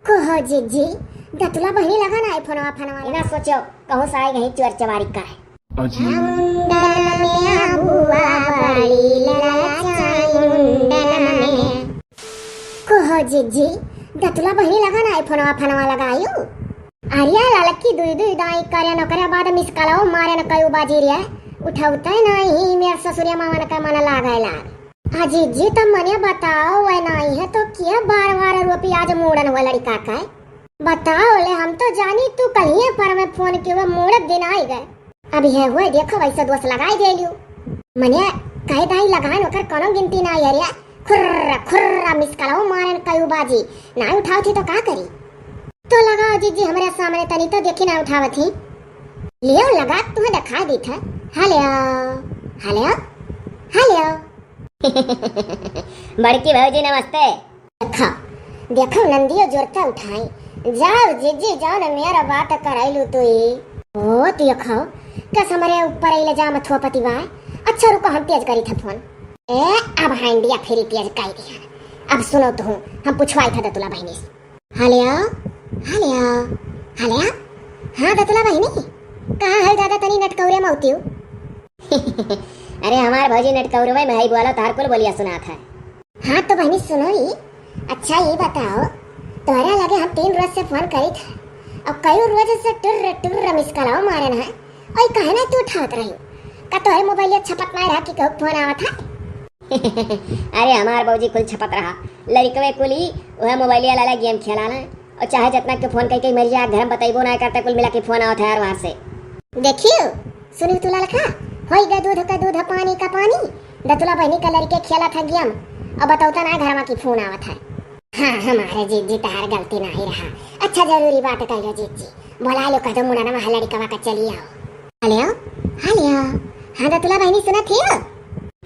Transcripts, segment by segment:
कहो जीजी दतुला बहनी लगा ना आईफोन फनवा इना सोचो कहूँ साई गई चोर चवारी का है अजी मुंडन में बुआ बड़ी ललचाई मुंडन में कहो जीजी दतुला बहनी लगा ना आईफोन फनवा लगायू अरिया ललकी दुई दुई दाई करे न करे बाद मिस कलाओ मारे न कयू बाजी रे उठाउतै नहीं मेरे ससुरिया मामा न का मन लागैला अजी जी तब मने बताओ वह नहीं है तो क्या बार बार रुपया आज मोड़न हुआ लड़का का बताओ ले हम तो जानी तू कहीं पर में फोन के वो मोड़ दिन आई गए अभी है हुए देखो वैसे दोस्त लगाई दे लियो मने कई दाई लगाए ओकर कोनो गिनती ना यारिया खुर्रा खुर्रा मिस कलाओ मारन कयू बाजी ना उठाओ थी तो का करी तो लगाओ जी जी हमारे सामने तनी तो देखी ना उठावत थी लियो लगा तुम्हें दिखा दी था हेलो हेलो हेलो बड़की भौजी नमस्ते। देखो देखो नंदियो जोरता उठाई जाओ जीजी जाओ ना मेरा बात कराइलू तू ओ देखो कस हमारे ऊपर ले जा मथुआ पतिवा अच्छा रुको हम तेज करी था फोन ए अब हांडिया फिर तेज कर दिया अब सुनो तो हम पूछवाई था दतुला बहनी से हेलो हेलो हेलो हाँ दतुला बहनी कहाँ है दादा तनी नटकौरे मौतियो अरे हमार भौजी नटकौरवे में है बोला तार कुल बोलिया सुना था। हाँ तो बहनी सुनो ही अच्छा ये बताओ तुम्हारा लगे हम 3 रोज से फोन करी था और कई रोज से टुर टुर मिस कलाओ मारे ना और कहे ना तू उठावत रही का तो है मोबाइल छपत ना रहा कि कहू फोन आवा था अरे हमार भौजी कुल छपत रहा लड़कवे कुली वह मोबाइल वाला गेम खेला ना और चाहे जितना के फोन कई मर जा घर बताइबो ना करता कुल मिला के फोन आवत है यार वहां से देखियो सुनी तुला लखा होई गए दूध का दूध पानी का पानी दतुला बहनी का लड़के खेला था गेम अब बताओ ना घर में की फोन आवत है हाँ हमारे जीजी तार गलती नहीं रहा अच्छा जरूरी बात कह लो जीजी बोला लो कदम मुड़ा ना लड़का का चली आओ हेलो हेलो हाँ दतुला बहनी सुना थी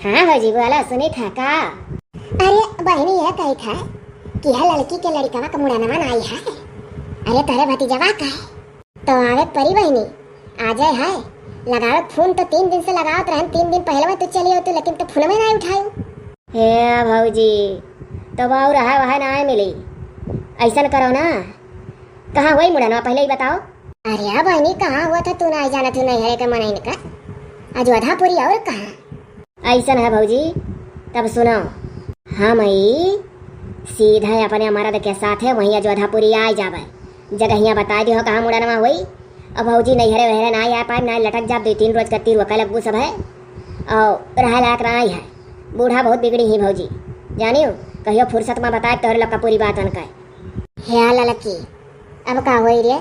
हाँ भौजी बोला सुनी था का अरे बहनी यह कही था कि यह लड़की के लड़का का मुड़ा ना आई है अरे तेरे भतीजवा का है तो आवे परी बहनी आ जाए है लगाओ फोन तो 3 दिन से लगाओ रहन 3 दिन पहले में तो चली हो तू लेकिन तो फोन में नहीं उठायो हे भौजी तो बाऊ रहा वह ना मिली ऐसा करो ना कहाँ हुई मुड़नवा पहले ही बताओ। अरे बहनी कहाँ हुआ था तू नहीं जाना तू नहीं है का मनाई का आज वधापुरी और कहाँ ऐसा है भौजी तब सुनो हम सीधा अपने मर्द के साथ है वहीं अयोध्यापुरी आ जावे जगह बता दी हो कहाँ मुड़नवा हुई अब भौजी नहीं हरे वहरे ना आ पाए ना लटक जा 2-3 रोज करती रुका लगू सब है और रहा लायक रहा है बूढ़ा बहुत बिगड़ी ही भौजी जानियो कहियो फुर्सत में बताए तोहरे लोग का पूरी बात अनका है लड़की अब का होई रे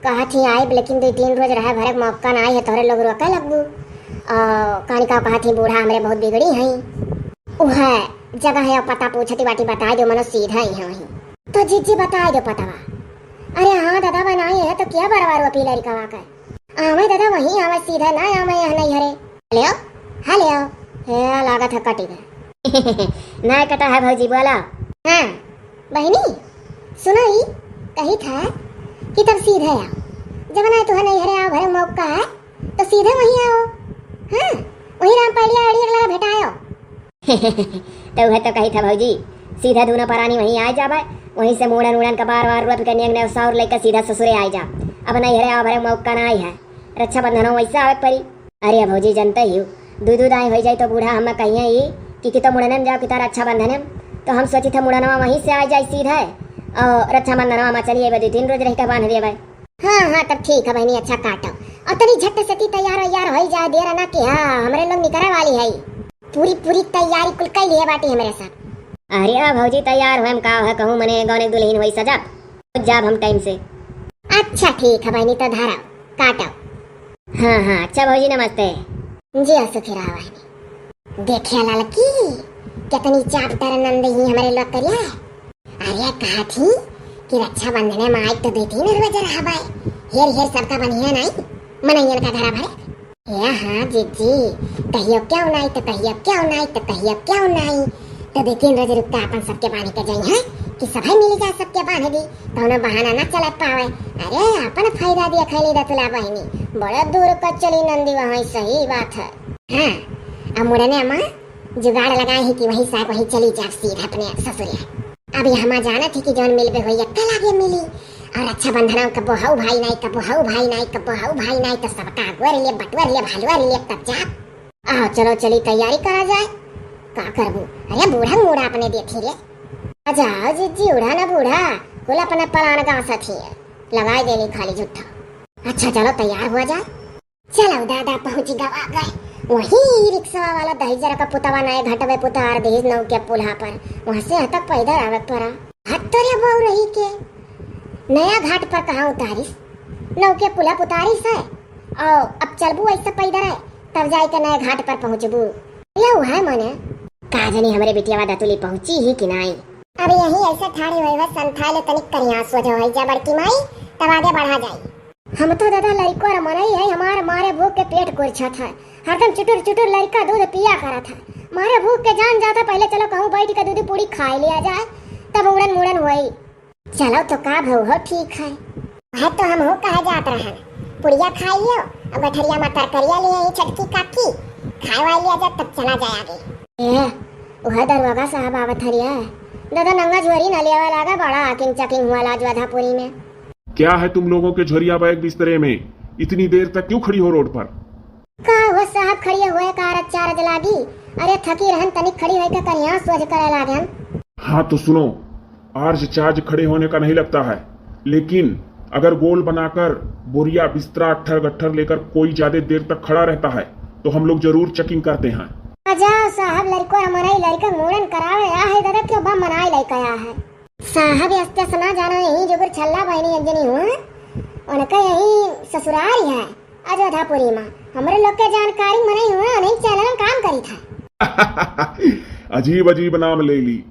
कहा थी आई लेकिन 2-3 रोज रहा भरे मौका ना आई है तोहरे लोग रोका लगू कहानी का कहा थी बूढ़ा हमरे बहुत बिगड़ी है वह जगह है पता पूछती बाटी बता दो मनो सीधा ही है तो जीजी बता दो पता अरे हाँ दादा बनाई है तो क्या बराबर पी लड़का का आवे दादा वही आवे सीधा ना आवे यहाँ नहीं हरे हेलो हेलो हे लागत है कटी गए ना कटा है भौजी बोला हाँ बहनी सुनो ही कही था कि तब सीधे आओ जब ना तुह नहीं हरे आओ भरे मौका है तो सीधे वहीं आओ हाँ वहीं राम पहलिया अड़ी अगला भेटायो तो है तो कही था भौजी सीधा दूना परानी वहीं आ जावे वहीं से मुड़न उड़न का बार बार रुपये कन्या ने सौर लेकर सीधा ससुरे आ जा अब नहीं हरे आ भरे मौका ना आई है रक्षा बंधन हो वैसा आवे परी अरे भौजी जानते ही दूध दाई हो जाए तो बूढ़ा हम कहिए ही कि तो मुड़न जाओ कि तारा रक्षा बंधन तो हम सोची था मुड़नवा वहीं से आ जाए सीधा और रक्षा बंधनवा में चलिए 2-3 रोज रह कर बांध दिए हाँ हाँ तब ठीक है बहनी अच्छा काटो और तनी झट से तैयार हो जाए देर ना कि हाँ हमारे लोग निकले वाली है पूरी पूरी तैयारी कुल कर लिए बाटी हमारे साथ अरे भौजी तैयार हम का है कहूँ मने गौने दुल्हन वही सजाब जाब हम टाइम से अच्छा ठीक है बहनी तो धारा काटो हाँ हाँ अच्छा भौजी नमस्ते जी सुखीरा बहनी देखिए लड़की कितनी चापटर नंद ही हमारे लोग करिया अरे कहा थी कि रक्षा बंधन में आई तो 2-3 रोज रहा भाई हेर सबका बनिया नहीं मनैयन का धरा भरे हाँ जीजी कहियो क्यों नहीं तो कहियो क्यों नहीं तो कहियो क्यों नहीं तो 2-3 रोज रुक अपन सबके बांध के जाई है कि सभी मिल जा सबके बांध दी तो ना बहाना ना चला पावे अरे अपन फायदा दिया खैली दतुला बहनी बड़ा दूर का चली नंदी वहाँ सही बात है हाँ अब मुड़ने अम्मा जुगाड़ लगाए ही कि वही साहब वही चली जा सीधा अपने ससुरिया अभी हम जाना थी कि जौन मिलबे हो कल आगे मिली और अच्छा बंधना कबो हऊ भाई नहीं कबो हऊ भाई नहीं कबो हऊ भाई नहीं तो सबका अगुआ लिए बटुआ लिए भालुआ लिए तब जा आओ चलो चली तैयारी करा जाए का करबू अरे बूढ़ा मूढ़ा अपने देती रे जाओ जीजी उड़ा ना बूढ़ा कुल अपना पलान गाँव सथी है लगाए देली खाली झूठा। अच्छा चलो तैयार हुआ जाए। चलो दादा पहुंची गवा गए वही रिक्शा वाला दहीजरा का पुतवा नए घटवे पुतार दहेज नौ के पुल्हा पर वहां से तक पैदल आवे पड़ा हाथ तो रे बहु रही के नया घाट पर कहाँ उतारिस नौ के पुल्हा उतारिस है और अब चलबू ऐसा पैदल है तब जाए के नए घाट पर पहुंचबू या है मने का जानी हमरे बिटिया दतुली पहुंची ही कि नहीं। अब यही ऐसा ठाड़ी हुई संथाले तनिक करिया सोझो है जा बड़की माई तब आगे बढ़ा जाए। हम तो दादा लड़को रमनई है हमारे मारे भूख के पेट कुरछत है हरदम चुटुर चुटुर लड़का दूध पिया करा था मारे भूख के जान जाता पहले चलो कहूँ बैठ के दूध पूरी खा लिया जाए तब उड़न मुड़न हुई। चलो तो का भाव हो ठीक है तो हम हो कहे जात रहा पुड़िया खाइयो और गठरिया में तरकरिया लिए छटकी काकी खाए वाली लिया जाए तब चला जाए आगे। वह दरवाजा साहब आवत हरिया दादा नंगा झोरी न लिया लगा बड़ा आकिंग चकिंग हुआ लाजवाधापुरी में। क्या है तुम लोगों के झरिया बैग बिस्तरे में इतनी देर तक क्यों खड़ी हो रोड पर? का वो साहब खड़ी हुए कार चार्ज लागी अरे थकी रहन तनिक खड़ी हुई के करिया सोच करे लागन। हाँ तो सुनो आर्ज चार्ज खड़े होने का नहीं लगता है लेकिन अगर गोल बनाकर बोरिया बिस्तरा अट्ठर गट्ठर लेकर कोई ज्यादा देर तक खड़ा रहता है तो हम लोग जरूर चेकिंग करते हैं। जाओ साहब लड़को मनाई लड़का मूड़न करावे आ है दादा क्यों बम मनाई लड़का आया है साहब अस्ते सना जाना यही जो छल्ला बहनी अंजनी हुआ उनका यही ससुराल है अयोध्यापुरी में हमारे लोग के जानकारी मनाई हुआ नहीं चैनल काम करी था। अजीब अजीब नाम ले ली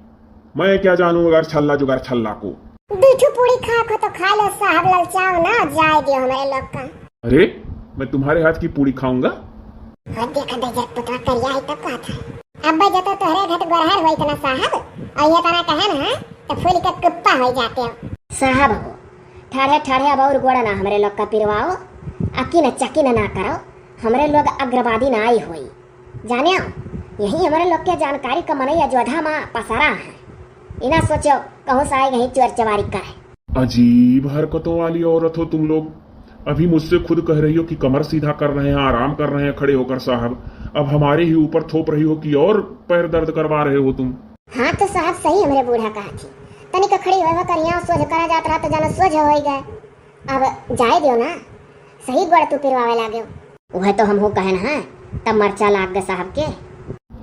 मैं क्या जानू अगर छल्ला जुगार छल्ला को बिठू पूरी खा को तो खा लो साहब ललचाओ ना जाए दियो हमारे लोग का। अरे मैं तुम्हारे हाथ की पूरी खाऊंगा। देखा दजर पुतवा करिया है तब था अब जतो तोहरे घट गरहर होई तना साहब और ये तना कहे ना तो फूल के कुप्पा हो जाते हो साहब हो ठाड़े ठाड़े अब और गोड़ा ना हमरे लोग का पिरवाओ अकी न चकी ना करो हमरे लोग अग्रवादी ना आई होई जाने यही हमारे लोग के जानकारी का मनई अयोध्या में पसारा है इना सोचो कहूँ से आए चोर चवारी का है। अजीब हरकतों वाली औरत हो तुम लोग अभी मुझसे खुद कह रही हो कि कमर सीधा कर रहे हैं आराम कर रहे हैं खड़े होकर साहब अब हमारे ही ऊपर थोप रही हो कि और पैर दर्द करवा रहे हो तुम। हाँ तो साहब सही हमारे बूढ़ा कहा थी तनिक खड़ी हुआ करिया सोझ करा जात रहा तो जाना सोझ हो गए अब जाए दियो ना सही गोड़ तू पिरवावे लागे वह तो हम हो कहे ना तब मर्चा लाग गए साहब के।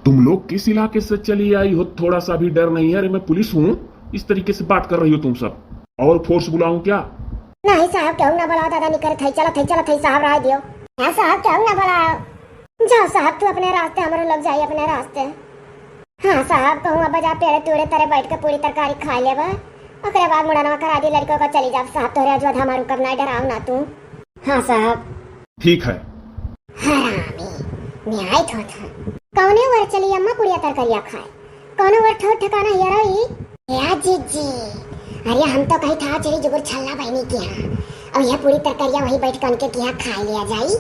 तुम लोग किस इलाके से चली आई हो थोड़ा सा भी डर नहीं है? अरे मैं पुलिस हूँ इस तरीके से बात कर रही हो तुम सब और फोर्स बुलाऊं क्या? नहीं साहब क्यों ना बुलाओ दादा निकल थई चलो थई साहब राय दियो। हाँ साहब क्यों ना बुलाओ जाओ साहब तू अपने रास्ते हमारे लोग जाइए अपने रास्ते। हाँ साहब कहूँ अब जा पेड़े तुड़े तरह बैठ के पूरी तरकारी खा ले ओकरे बाद मुड़ाना करा दी लड़कों को चली जा साहब तोरे अजोधा मारू कब ना डराओ ना तू। हाँ साहब ठीक है। हरामी न्याय थो था कौने वर चली अम्मा पुड़िया तरकारिया खाए कौने वर ठो ठिकाना ये रही या जीजी अरे हम तो कही था चली जुगुर छल्ला बहनी के यहाँ और यह पूरी तरकारिया वही बैठ कर उनके यहाँ खा लिया जाई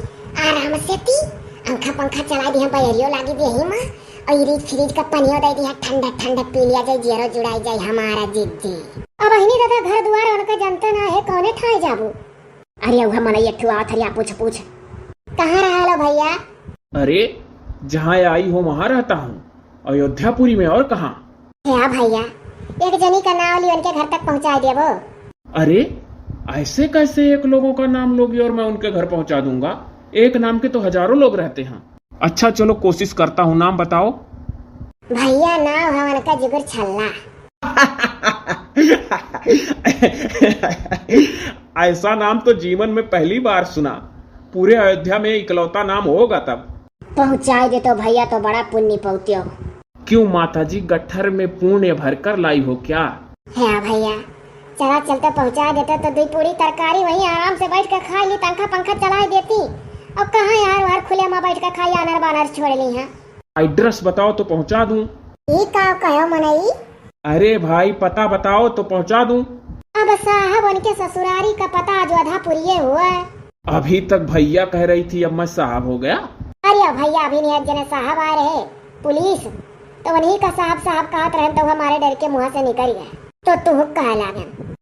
आराम से ती पंखा पंखा चला दिया बैरियो लागी दी यही माँ और फ्रिज फ्रिज का पानियो दे दिया ठंडा ठंडा पी लिया जाए जीरो जुड़ाई जाए हमारा जीजी। अब बहनी दादा घर द्वार उनका जनता ना है कौने ठाए जाबू। अरे वह मन ये आ थरिया पूछ कहाँ रहा लो भैया? अरे जहाँ आई हो वहाँ रहता हूँ अयोध्यापुरी में और कहाँ? क्या भैया एक जनी का नाम ली उनके घर तक पहुँचा दे वो। अरे ऐसे कैसे एक लोगों का नाम लोगी और मैं उनके घर पहुँचा दूंगा? एक नाम के तो हजारों लोग रहते हैं। अच्छा चलो कोशिश करता हूँ नाम बताओ। भैया नाम है उनका जिगर छल्ला। ऐसा नाम तो जीवन में पहली बार सुना। पूरे अयोध्या में इकलौता नाम होगा तब। पहुँचाए दे तो भैया तो बड़ा पुण्य पहुँचो। क्यों माताजी गट्ठर में पुण्य भरकर लाई हो क्या? है भैया चला चलते पहुँचा देते तो दही पूरी तरकारी वहीं आराम से बैठ कर खा ली पंखा पंखा चला देती। अब कहाँ यार वार खुले में बैठ कर खाई अनर बानर छोड़ ली है। एड्रेस बताओ तो पहुँचा दूं। ये का कहो मनई? अरे भाई पता बताओ तो पहुँचा दूं। अब साहब उनके ससुरारी का पता अयोध्यापुरी हुआ है। अभी तक भैया कह रही थी अब मैं साहब हो गया। अरे भैया अभी नहीं जने साहब आ रहे पुलिस तो उन्हीं का साहब साहब कहत रहे तो हमारे डर के मुँह से निकल गए। तो तू कह लागन।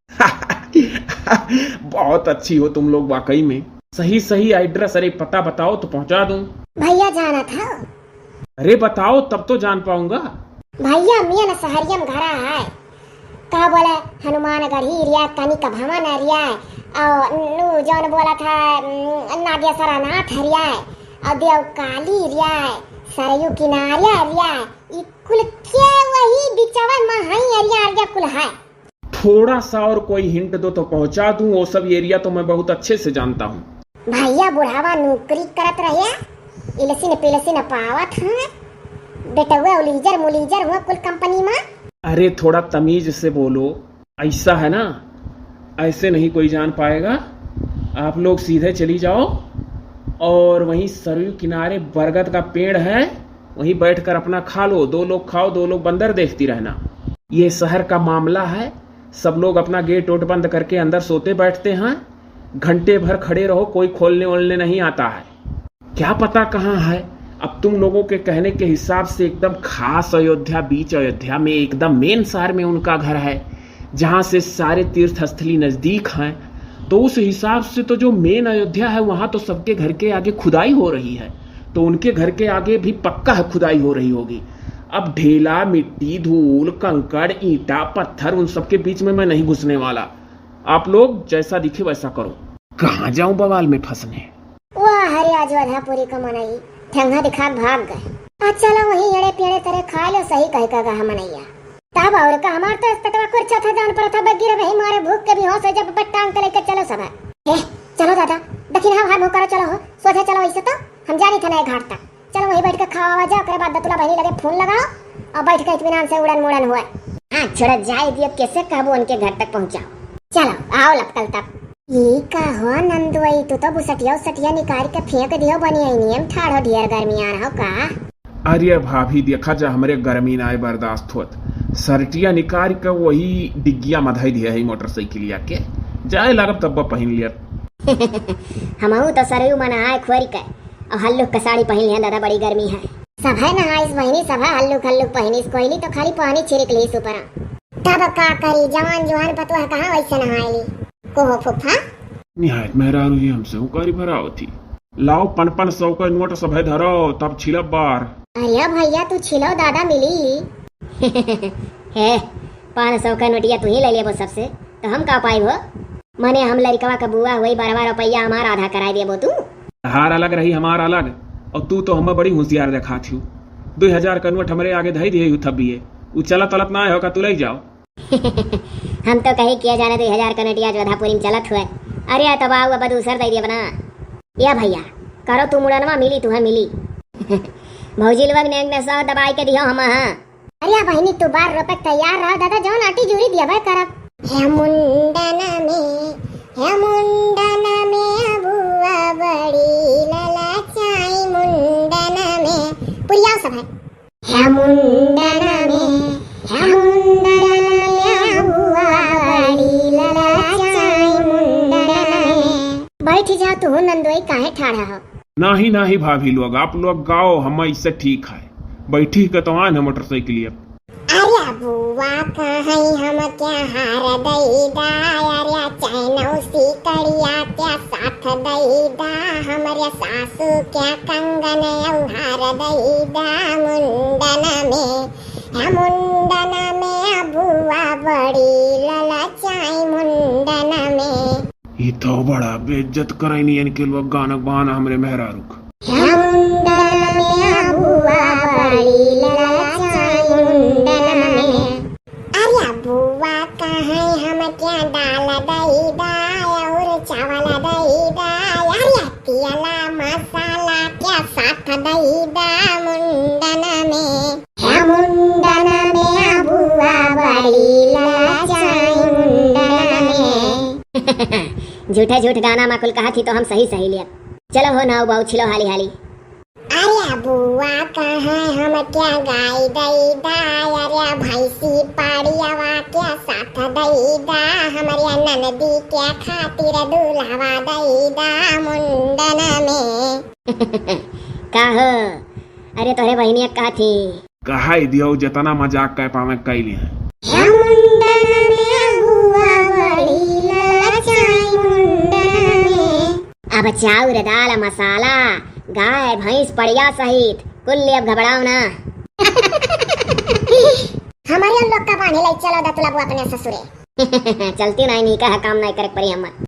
बहुत अच्छी हो तुम लोग वाकई में। सही सही एड्रेस, अरे पता बताओ तो पहुंचा दूं। भैया जाना था। अरे बताओ तब तो जान पाऊंगा। भैया मिया न सहरियम घरा है। का बोले हनुमानगढ़ी रिया कनी का भवन रिया और नु जौन बोला था नागेश्वर नाथ रिया और देव काली रिया सरयू किनारे रिया ई कुल के वही बिचवा महई एरिया कुल है। थोड़ा सा और कोई हिंट दो तो पहुंचा दूं। वो सब एरिया तो मैं बहुत अच्छे से जानता हूँ। भैया बुढ़ावा नौकरी करत रहिया इलसिन पिलसिन पावत है बेटवा उलीजर मुलीजर हुआ कुल कंपनी में। अरे थोड़ा तमीज से बोलो। ऐसा है ना, ऐसे नहीं कोई जान पाएगा। आप लोग सीधे चली जाओ और वहीं सरयू किनारे बरगद का पेड़ है, वहीं बैठकर अपना खा लो। 2 लोग खाओ, 2 लोग बंदर देखती रहना। ये शहर का मामला है। सब लोग अपना गेट ओट बंद करके अंदर सोते बैठते हैं। घंटे भर खड़े रहो, कोई खोलने ओलने नहीं आता है। क्या पता कहाँ है। अब तुम लोगों के कहने के हिसाब से एकदम खास अयोध्या, बीच अयोध्या में एकदम मेन शहर में उनका घर है, जहाँ से सारे तीर्थ स्थली नजदीक हैं। तो उस हिसाब से तो जो मेन अयोध्या है वहां तो सबके घर के आगे खुदाई हो रही है, तो उनके घर के आगे भी पक्का है खुदाई हो रही होगी। अब ढेला, मिट्टी, धूल, कंकड़, ईंटा, पत्थर, उन सबके बीच में मैं नहीं घुसने वाला। आप लोग जैसा दिखे वैसा करो। कहाँ जाऊं बवाल में फंसने। वाह हरे आज वधापुरी का मनई ठंगा दिखा भाग गए। चलो वही एड़े पेड़े तरह खा लो। सही कह का मनैया तब और का हमार तो पेटवा कुर्चा था जान पर था बगिर भाई मारे भूख के भी होश है जब टांग के लेके चलो सब। चलो दादा दक्षिण हां हां करो चलो हो सोचे चलो ऐसे तो हम जानी थे नए घाट तक। चलो वही बैठ के खावा जाओ करे बाद दतुला बहनी लगे फोन लगाओ और बैठ के इत्मीनान से उड़न मुड़न हुआ। हां छोड़ जाए दियो कैसे कहबो उनके घर तक पहुंचाओ। चलो आओ लपकल तक। ये का हो नंदुई तू तो बुसटिया निकाल के फेंक दियो बनी आई नियम ठाड़ो ढेर गर्मी आ रहा का। अरे भाभी देखा जा हमरे गर्मी ना बर्दाश्त होत। सर्टिया निकाल के वही डिग्गिया मधाई दिया है मोटरसाइकिलिया के जाए लागब तब पहन लिया। हमहू तो सरयू मना आए खोरी के और हल्लुक का साड़ी पहन लिया। दादा बड़ी गर्मी है। सब है नहाइस बहनी सब है हल्लुक हल्लुक पहनीस कोयली तो खाली पानी छिड़क ली ऊपर। तब का करी जवान जुहान पतवा कहां वैसे नहाईली को हो फुफा। निहायत मेहरारू जी हमसे उकारी भराव थी। लाओ 500 का नोट सब है धरो तब छिलब बार। अरे भैया तू छिलो दादा मिली। है 500 का नोटिया तू ही ले लिया सबसे तो हम का पाई हो। मने हम लड़कवा का बुआ हुई 12 रुपया हमारा आधा कराई दिया तू। हार अलग रही हमार अलग और तू तो हमें बड़ी होशियार देखा थी। 2000 का नोट हमारे आगे धई दिए थबिए उ चला तलत ना होगा तू ले जाओ। हम तो कहीं किया जाने 2000 का नोटिया जोधापुरी में चलत हुए। अरे तब आओ अब दूसर दे दिया बना। या भैया करो तू मुड़नवा मिली तुम्हें मिली। भौजी लोग ने सौ दबाई के दियो हम। अरे बहनी तू 12 रुपए तैयार रहो दादा जो नाटी जूरी दिया भाई करब। हे मुंडन में बुआ बड़ी ललचाई मुंडन में पुरिया सब है। हे मुंडन में बुआ बड़ी ललचाई मुंडन में। बैठ जा तू नंदोई काहे ठाड़ा हो। नाही भाभी लोग आप लोग गाओ हम इससे ठीक है। बैठी के तो आन है मोटरसाइकिल। अरे बुआ कहीं हम क्या हार दई दा अरे चैनौ सी कड़िया क्या साथ दई दा हमारे सासू क्या कंगन हार दई दा मुंडन में बुआ बड़ी ललचाई मुंडन में। ये तो बड़ा बेइज्जत करैनी इनके लोग गाना बहाना हमरे मेहरारू। मुंडन में बुआ बड़ी ललचाई मुंडन में। अरे बुआ कहीं हम क्या दाल दई दा और चावल दई दा अरे तेला मसाला क्या साथ दई दा मुंडन में। मुंडन में बुआ बड़ी ललचाई मुंडन में। झूठे झूठ गाना माकुल कहा थी तो हम सही सही लिया। चलो हो ना बाऊ छिलो हाली हाली। अरे बुआ कहाँ हम क्या गाय दई दा अरे भैंसी पाड़ियावा क्या साथ दई दा हमारे ननदी क्या खातिर दूल्हा दई दा मुंडन में। का हो अरे तोरे बहनिया कहा थी कहा दियो जितना मजाक कह पावे कैली है। ह्या मुंडन में बुआ बड़ी ललचाई मुंडन में। अब चाउर दाल मसाला गाय भैंस पड़िया सहित कुल अब घबराओ ना। हमारे लोग का पानी लाई चलो दतला बुआ अपने ससुरे। चलती नहीं का काम नहीं करे परी हम।